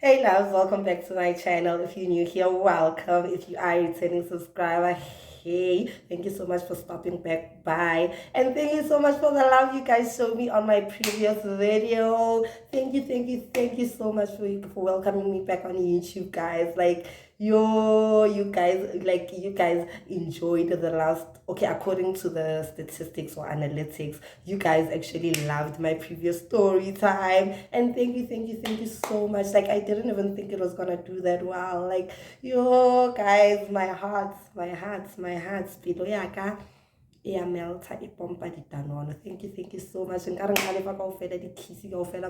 Hey loves, welcome back to my channel. If you're new here, welcome. If you are a returning subscriber, hey, thank you so much for stopping back by. And thank you so much for the love you guys showed me on my previous video. Thank you so much for welcoming me back on YouTube, guys. Like, you guys enjoyed the last, okay, according to the statistics or analytics, you guys actually loved my previous story time. And thank you so much. Like, I didn't even think it was gonna do that well. Like, guys, my heart beat yaka melta ipompa ditanono. Thank you so much. Nka re nka lefa kaofela di kiss kaofela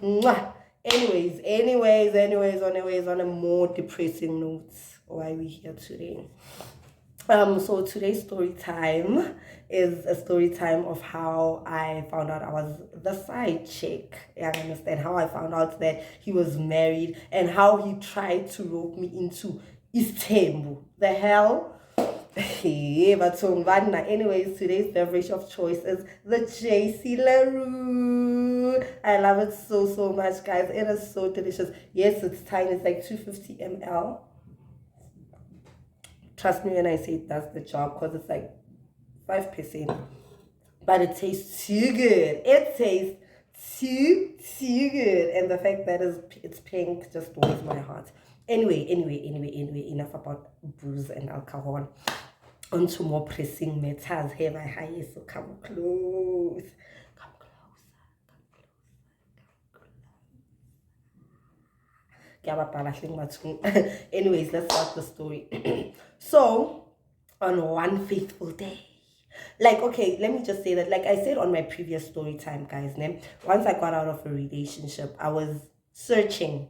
mwah. Anyways, on a more depressing note, why we here today. So today's story time is a story time of how I found out I was the side chick. Yeah, I understand how I found out that he was married and how he tried to rope me into isthembu. The hell? Yeah, but so anyways, today's beverage of choice is the JC LaRue. I love it so much, guys. It is so delicious. Yes, it's tiny. It's like 250 ml. Trust me when I say it does the job, because it's like 5%. But it tastes too good. It tastes too good. And the fact that it's pink just warms my heart. Anyway, enough about booze and alcohol. On to more pressing matters. Hey, my high, so come close. Anyways, let's start the story. So, on one faithful day, like, okay, let me just say that, like I said on my previous story time, guys, once I got out of a relationship, I was searching.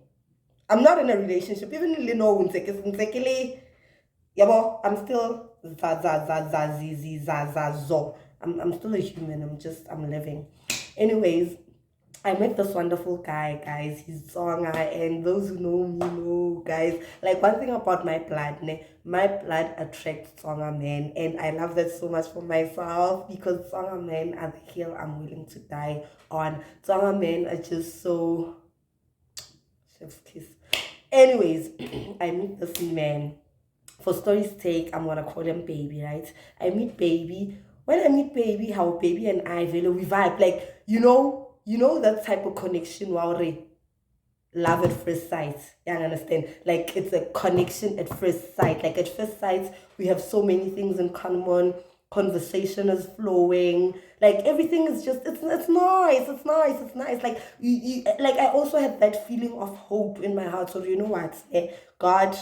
I'm not in a relationship, even if you know, I'm still I'm still a human. I'm living. Anyways, I met this wonderful guy, guys. He's Tsonga, and those who know me know, guys. Like, one thing about my blood, my blood attracts Tsonga men, and I love that so much for myself, because Tsonga men are the hill I'm willing to die on. Tsonga men are just so chef's kiss. Anyways, I meet this man. For story's sake, I'm gonna call him Baby, right? I meet Baby. When I meet Baby, how Baby and I really we vibe, like, that type of connection where love at first sight. Yeah, I understand. Like, it's a connection at first sight. Like, at first sight, we have so many things in common. Conversation is flowing. Like, everything is just it's nice. Like, like, I also had that feeling of hope in my heart. So you know what? God,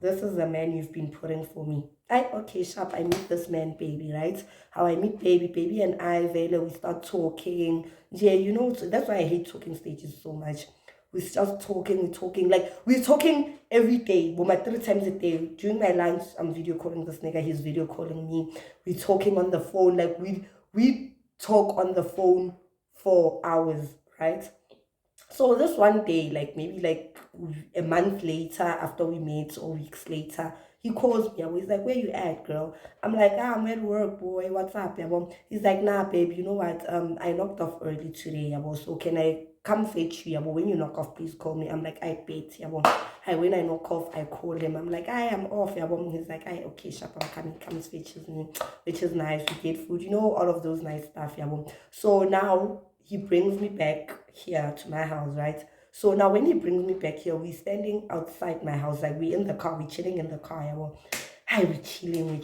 this is the man you've been putting for me. Okay, sharp. I meet this man, Baby, right? How I meet Baby and I, Vela, we start talking. Yeah, that's why I hate talking stages so much. We start talking, like, we're talking every day. Well, my 3 times a day. During my lunch, I'm video calling this nigga, he's video calling me. We talking on the phone, like, we talk on the phone for hours, right? So this one day, like, maybe like a month later, after we met, or weeks later, he calls me. He's like, "Where you at, girl?" I'm like, "I'm at work, boy. What's up, yabo?" He's like, "Nah, babe. You know what? I knocked off early today, yabo. So can I come fetch you, yabo? When you knock off, please call me." I'm like, "I bet, yabo." When I knock off, I call him. I'm like, "I am off, yabo." He's like, okay, sharp. I'm coming. Comes fetches me, which is nice. We get food, all of those nice stuff, yabo. So now he brings me back here to my house, right? So now when he brings me back here, we're standing outside my house, like, we're in the car, we're chilling in the car. Yeah, well, we're chilling.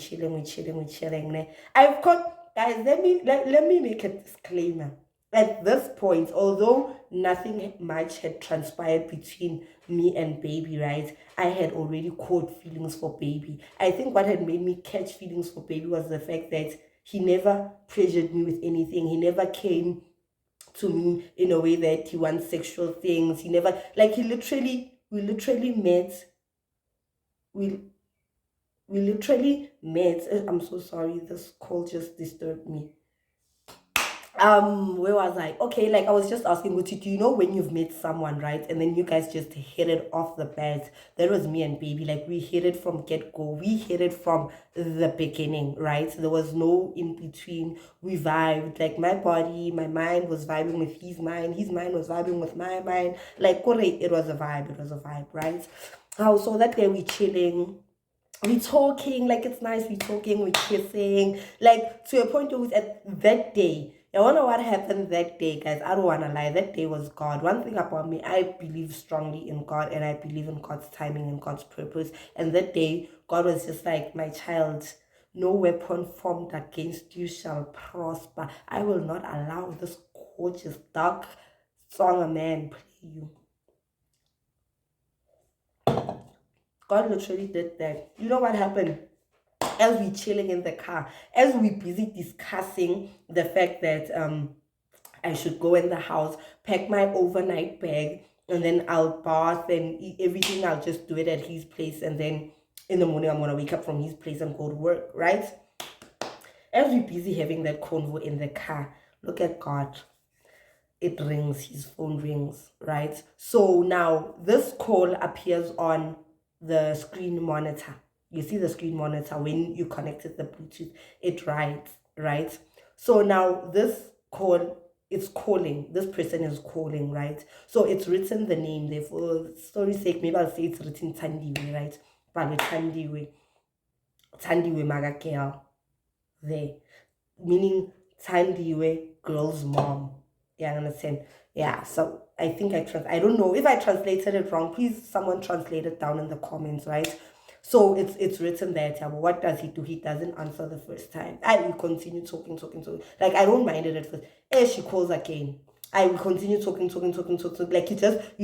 I've got, guys, let me make a disclaimer. At this point, although nothing much had transpired between me and Baby, right, I had already caught feelings for Baby. I think what had made me catch feelings for Baby was the fact that he never pressured me with anything. He never came to me in a way that he wants sexual things. He never, like, we literally met. We literally met. I'm so sorry, this call just disturbed me. where was I? Okay, like I was just asking Gucci, do you know when you've met someone, right? And then you guys just hit it off the bat. That was me and baby. Like we hit it from get-go. We hit it from the beginning, right? There was no in between. We vibed. Like my body, my mind was vibing with his mind was vibing with my mind. Like it was a vibe, right? How so that day we chilling, we talking, like it's nice, we talking, we kissing, like to a point where at that day. I wonder what happened that day, guys. I don't wanna lie. That day was God. One thing about me, I believe strongly in God and I believe in God's timing and God's purpose. And that day, God was just like, my child, no weapon formed against you shall prosper. I will not allow this gorgeous, dark, stronger man play you. God literally did that. You know what happened? As we chilling in the car, as we busy discussing the fact that I should go in the house, pack my overnight bag, and then I'll bath and eat everything. I'll just do it at his place, and then in the morning I'm gonna wake up from his place and go to work, right? As we busy having that convo in the car, look at God. It rings, his phone rings, right? So now this call appears on the screen monitor. You see the screen monitor when you connected the Bluetooth, it writes, right? So now this call, it's calling, this person is calling, right? So it's written the name there. For story's sake, maybe I'll say it's written Tandiwe, right? But Tandiwe Magakeo there, meaning Tandiwe girl's mom. Yeah, I understand. Yeah, so I think I don't know if I translated it wrong. Please, someone translate it down in the comments, right? So it's written there, but what does he do? He doesn't answer the first time. I will continue talking. Like I don't mind it at first. She calls again. I will continue talking. Like you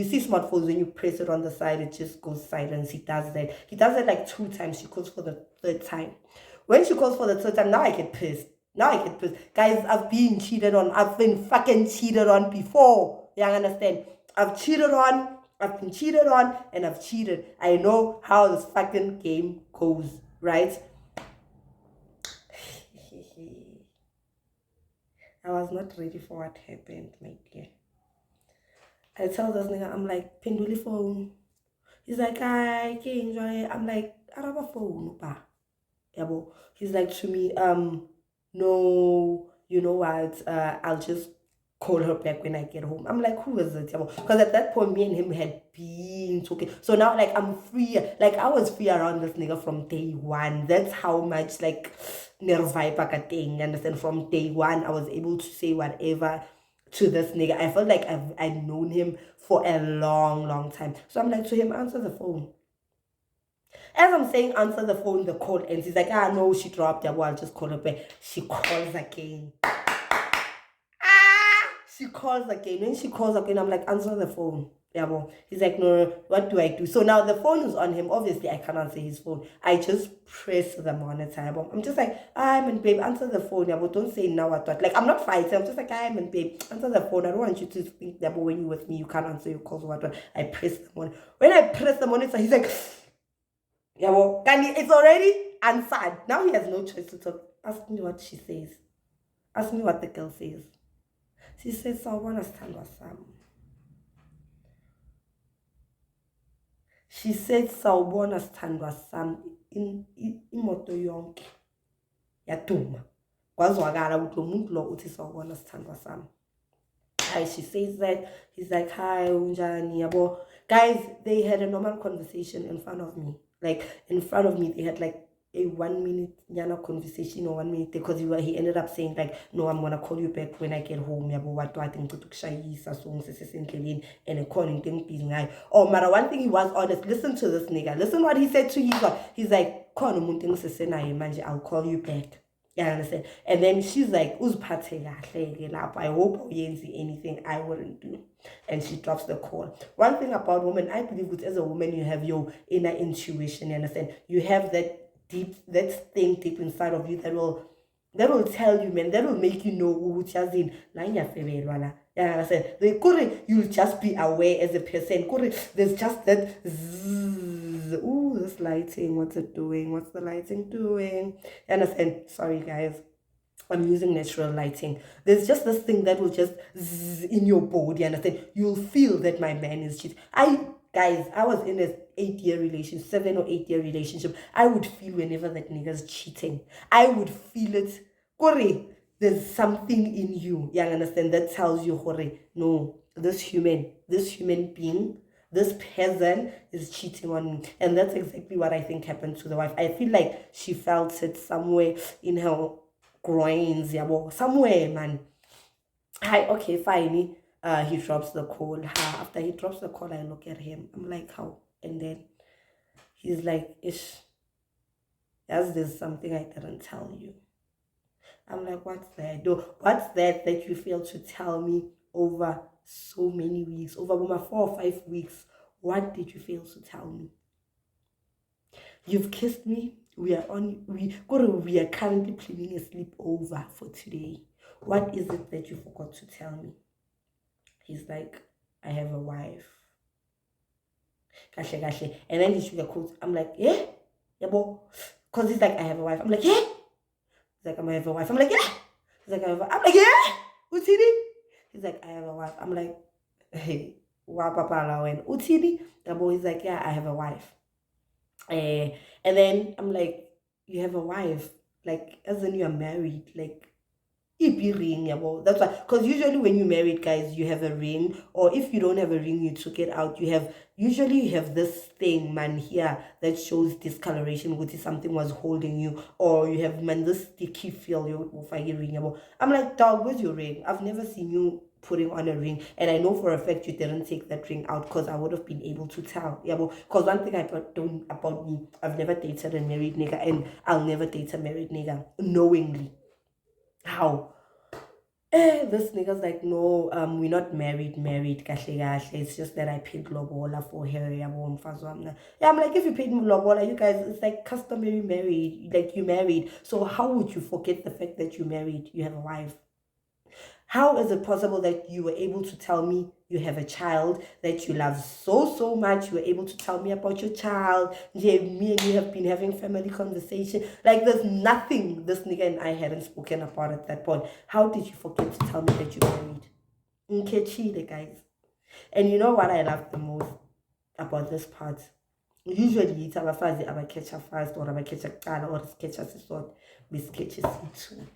see smartphones when you press it on the side, it just goes silence. He does that. He does it like 2 times. She calls for the third time. When she calls for the third time, now I get pissed. Guys, I've been cheated on. I've been fucking cheated on before. You understand? I've been cheated on, and I've cheated. I know how this fucking game goes, right? I was not ready for what happened, my dear. I tell this nigga, I'm like, penduli phone. He's like, I can't enjoy it. I'm like, I have a phone, pa. He's like to me, no, you know what, I'll just call her back when I get home. I'm like, who is it? Because at that point, me and him had been talking. So now, like, I'm free. Like, I was free around this nigga from day one. That's how much, like, nervai thing. Understand? From day one, I was able to say whatever to this nigga. I felt like I've known him for a long time. So I'm like to him, answer the phone. As I'm saying, answer the phone, the call ends. He's like, no, she dropped. Yeah, well, I'll just call her back. She calls again. She calls again. When she calls again, I'm like, answer the phone. Yeah, well, he's like, no, what do I do? So now the phone is on him. Obviously, I can't answer his phone. I just press the monitor. I'm just like, I'm babe, answer the phone. Yeah, but don't say now what. Like, I'm not fighting. I'm just like, I'm babe, answer the phone. I don't want you to think that when you're with me, you can't answer your calls or what. I press the monitor. When I press the monitor, he's like, yeah, well, it's already answered. Now he has no choice to talk. Ask me what she says. Ask me what the girl says. She says, Sawubona sithandwa sami. She said, Sawubona sithandwa sami. Imoto yonke yaduma. Kwazwakala ukuthi lo muntu lo uthi sawubona sithandwa sami. Hi, she says that. He's like, hi, unjani, yabo. Guys, they had a normal conversation in front of me. Like, in front of me, they had like a 1 minute yana conversation or 1 minute, because he ended up saying like, no, I'm gonna call you back when I get home. Yabo, what do I think to kushayisa songs and a calling thing being like, oh, matter one thing, he was honest. Listen to this nigga. Listen what he said to his wife. He's like, I'll call you back. Yeah, I understand. And then she's like, I hope anything I wouldn't do. And she drops the call. One thing about women, I believe that as a woman, you have your inner intuition, you understand? You have that thing deep inside of you that will tell you, man, that will make you know who just in yeah, I said, you'll just be aware as a person. There's just that zzz. Ooh, this lighting, what's it doing? What's the lighting doing? You understand? Sorry, guys. I'm using natural lighting. There's just this thing that will just zzz in your body, understand? You'll feel that my man is cheating. Guys, I was in a 8-year relationship, 7 or 8-year relationship. I would feel whenever that nigga's cheating. I would feel it. Kore, there's something in you, you understand, that tells you, Kore, no, this human being, this person is cheating on me. And that's exactly what I think happened to the wife. I feel like she felt it somewhere in her groins, yeah, well, somewhere, man. Okay, fine. He drops the call. After he drops the call, I look at him. I'm like, how? And then he's like, ish, as there's something I didn't tell you. I'm like, what's that? What's that you failed to tell me over so many weeks, over 4 or 5 weeks? What did you fail to tell me? You've kissed me. We are currently planning a sleepover for today. What is it that you forgot to tell me? He's like, I have a wife. Kashe, kashe. And then he sugarcoats. I'm like, yeah? Yeah, boy. Because he's like, I have a wife. I'm like, yeah? He's like, I have a wife. I'm like, yeah? He's like, I'm like, yeah? Utidi? He's like, I have a wife. I'm like, hey, wa papa lawen. Utidi? The boy is like, yeah, I have a wife. And then I'm like, you have a wife? Like, as in you're married? Like, ring, yeah, well, that's why, because usually when you married, guys, you have a ring, or if you don't have a ring, you took it out, you have this thing, man, here that shows discoloration, which is something was holding you, or you have, man, this sticky feel you ring, yeah, well. I'm like, dog, where's your ring? I've never seen you putting on a ring, and I know for a fact you didn't take that ring out, because I would have been able to tell, yeah, well, because one thing I don't about me, I've never dated a married nigga, and I'll never date a married nigga knowingly. How? This nigga's like, no, we're not married, kahle kahle. It's just that I paid lobola for her. Yeah, I'm like, if you paid lobola, you guys, it's like customary married, like you married. So how would you forget the fact that you married? You have a wife. How is it possible that you were able to tell me you have a child that you love so much? You were able to tell me about your child. Yeah, me and you have been having family conversation. Like there's nothing this nigga and I hadn't spoken about at that point. How did you forget to tell me that you married? Nkechile, guys. And you know what I love the most about this part? Usually it's abafazi abaketcha first or abaketcha kala or sketcha sisod. We sketches too.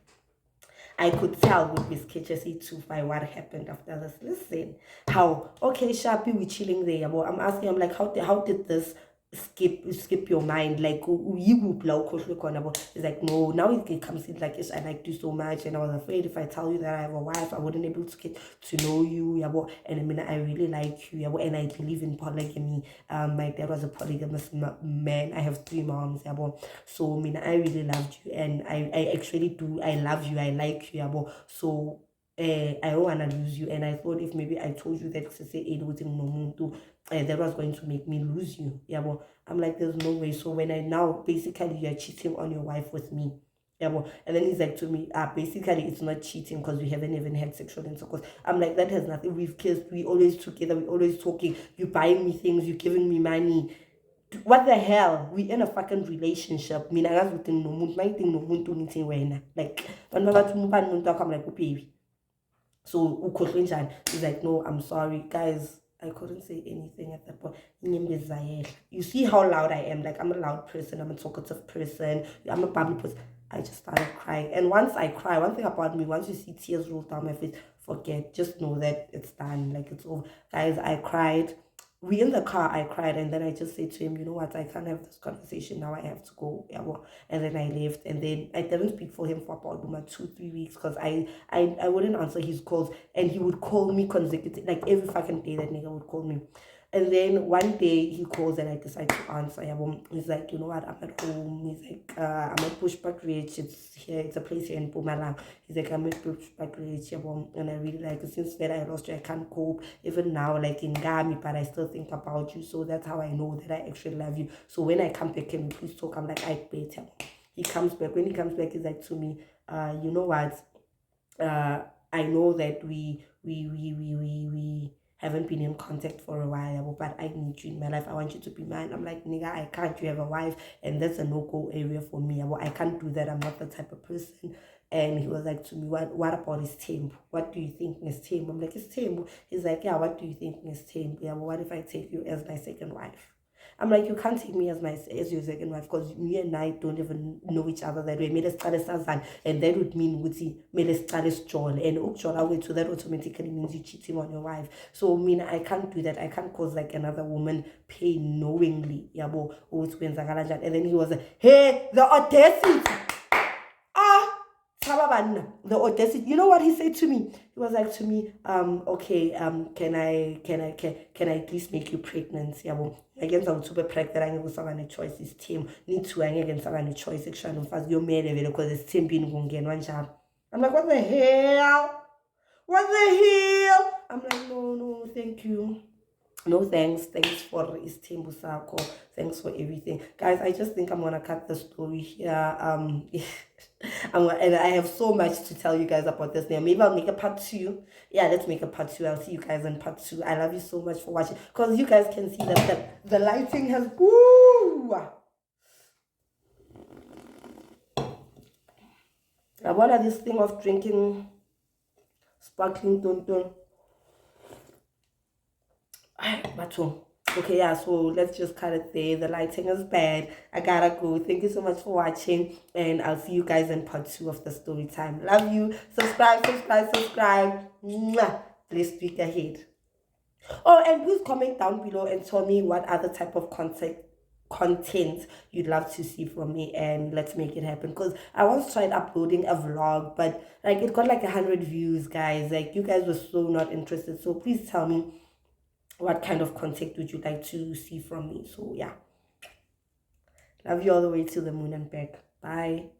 I could tell with Miss KHSE too by what happened after this. Listen, how okay, Sharpie, we chilling there. But I'm asking, I'm like, how did this skip your mind? Like you it's like no, now it comes in like I liked you so much, and I was afraid if I tell you that I have a wife, I wouldn't able to get to know you, yeah, and I mean I really like you, yeah, and I believe in polygamy. My dad was a polygamous man. I have 3 moms, yeah, so I mean I really loved you, and I actually do. I love you, I like you, yeah, so I don't want to lose you. And I thought if maybe I told you that that was going to make me lose you. Yeah, I'm like, there's no way. So when I now basically you're cheating on your wife with me. Yeah, and then he's like to me, basically it's not cheating because we haven't even had sexual intercourse. I'm like, that has nothing. We've kissed, we always together, we always talking, you buying me things, you giving me money. What the hell? We in a fucking relationship. Mina ngazuthi nomuntu mayithi nomuntu nithi wena. Like bantu bathi umuntu umuntu akho, I'm like baby. So ukhohlwe njani? He's like, no, I'm sorry, guys. I couldn't say anything at that point. You see how loud I am. Like I'm a loud person. I'm a talkative person. I'm a bubbly person. I just started crying. And once I cry, one thing about me, once you see tears roll down my face, forget. Just know that it's done. Like it's over. Guys, I cried. We in the car, I cried, and then I just said to him, you know what, I can't have this conversation now, I have to go. Yeah, and then I left, and then I didn't speak for him for about 2-3 weeks because I wouldn't answer his calls, and he would call me consecutive, like every fucking day that nigga would call me. And then one day he calls and I decide to answer. Yeah, he's like, you know what, I'm at home. He's like, I'm at Pushback Ridge. It's here, it's a place here in Pumalang. He's like, I'm at Pushback Ridge. Yeah, and I really like it. Since then I lost you, I can't cope. Even now, like in Gami, but I still think about you. So that's how I know that I actually love you. So when I come back, can you please talk? I'm like, I better. He comes back. When he comes back, he's like to me, you know what? I know that we haven't been in contact for a while, but I need you in my life. I want you to be mine. I'm like, nigga, I can't. You have a wife, and that's a no-go area for me. I can't do that. I'm not the type of person And he was like to me, what about isthembu? What do you think isthembu? I'm like, isthembu. He's like, yeah, what do you think isthembu? Yeah, but what if I take you as my second wife? I'm like, you can't take me as your second wife because me and I don't even know each other that way. And that would mean John and way to that automatically means you cheating on your wife. So I can't do that. I can't cause like another woman pain knowingly. Yeah, and then he was like, hey, the audacity. The audacity. You know what he said to me? He was like to me, okay, can I please make you pregnant? Yeah, well, against I'm super pregnant. I know someone choice is team. Need to hang against someone choice section of us. You're made because it's team being one job. I'm like, what the hell? What the hell? I'm like, no, thank you. No thanks. Thanks for isthembu sakho. Thanks for everything. Guys, I just think I'm gonna cut the story here. And I have so much to tell you guys about this now. Maybe I'll make a part 2. Yeah, let's make a part 2. I'll see you guys in part 2. I love you so much for watching. Because you guys can see that the lighting has I wanted this thing of drinking sparkling tonton. Okay, yeah, so let's just cut it there. The lighting is bad. I gotta go. Thank you so much for watching, and I'll see you guys in part 2 of the story time. Love you. Subscribe. Mwah. Blessed week ahead. Oh, and please comment down below and tell me what other type of content you'd love to see from me, and let's make it happen. Because I once tried uploading a vlog, but like it got like 100 views, guys. Like you guys were so not interested. So please tell me what kind of content would you like to see from me. So yeah, love you all the way to the moon and back. Bye.